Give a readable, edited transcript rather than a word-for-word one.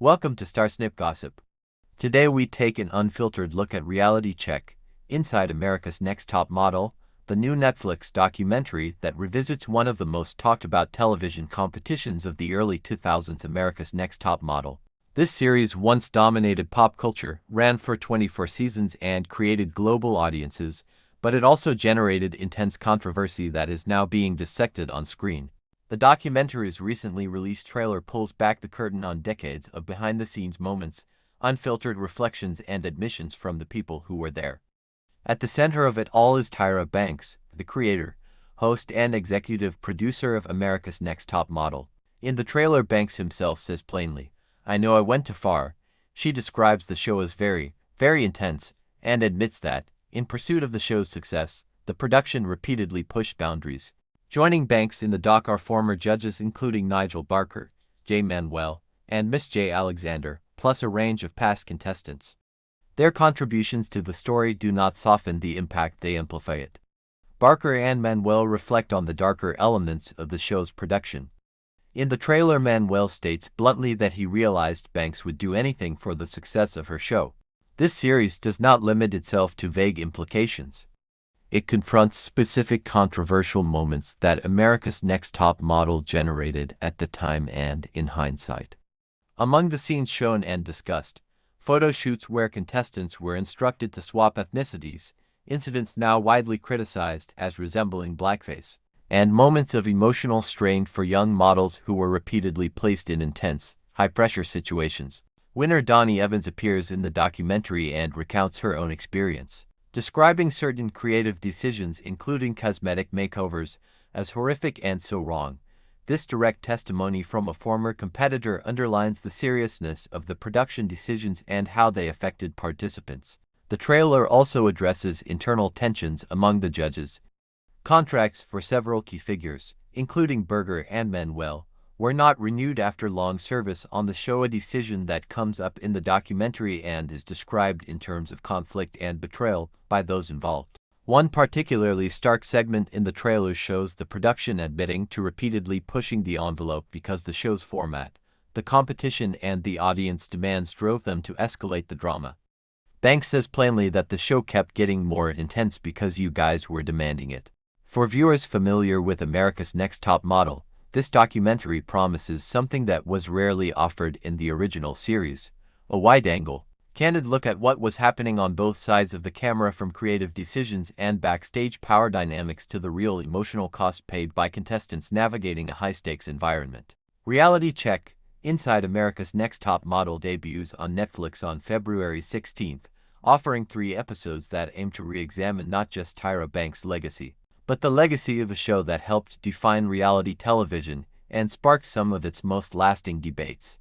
Welcome to Starsnip Gossip. Today we take an unfiltered look at Reality Check, Inside America's Next Top Model, the new Netflix documentary that revisits one of the most talked about television competitions of the early 2000s, America's Next Top Model. This series once dominated pop culture, ran for 24 seasons and created global audiences, but it also generated intense controversy that is now being dissected on screen. The documentary's recently released trailer pulls back the curtain on decades of behind-the-scenes moments, unfiltered reflections and admissions from the people who were there. At the center of it all is Tyra Banks, the creator, host and executive producer of America's Next Top Model. In the trailer, Banks himself says plainly, "I know I went too far." She describes the show as very, very intense, and admits that, in pursuit of the show's success, the production repeatedly pushed boundaries. Joining Banks in the doc are former judges including Nigel Barker, J. Manuel, and Miss J. Alexander, plus a range of past contestants. Their contributions to the story do not soften the impact, they amplify it. Barker and Manuel reflect on the darker elements of the show's production. In the trailer, Manuel states bluntly that he realized Banks would do anything for the success of her show. This series does not limit itself to vague implications. It confronts specific controversial moments that America's Next Top Model generated at the time and in hindsight. Among the scenes shown and discussed, photo shoots where contestants were instructed to swap ethnicities, incidents now widely criticized as resembling blackface, and moments of emotional strain for young models who were repeatedly placed in intense, high-pressure situations. Winner Donnie Evans appears in the documentary and recounts her own experience, describing certain creative decisions including cosmetic makeovers as horrific and so wrong. This direct testimony from a former competitor underlines the seriousness of the production decisions and how they affected participants. The trailer also addresses internal tensions among the judges. Contracts for several key figures, including Berger and Manuel, were not renewed after long service on the show, a decision that comes up in the documentary and is described in terms of conflict and betrayal by those involved. One particularly stark segment in the trailer shows the production admitting to repeatedly pushing the envelope because the show's format, the competition and the audience demands drove them to escalate the drama. Banks says plainly that the show kept getting more intense because you guys were demanding it. For viewers familiar with America's Next Top Model, this documentary promises something that was rarely offered in the original series: a wide-angle, candid look at what was happening on both sides of the camera, from creative decisions and backstage power dynamics to the real emotional cost paid by contestants navigating a high-stakes environment. Reality Check, Inside America's Next Top Model debuts on Netflix on February 16th, offering 3 episodes that aim to re-examine not just Tyra Banks' legacy, but the legacy of a show that helped define reality television and sparked some of its most lasting debates.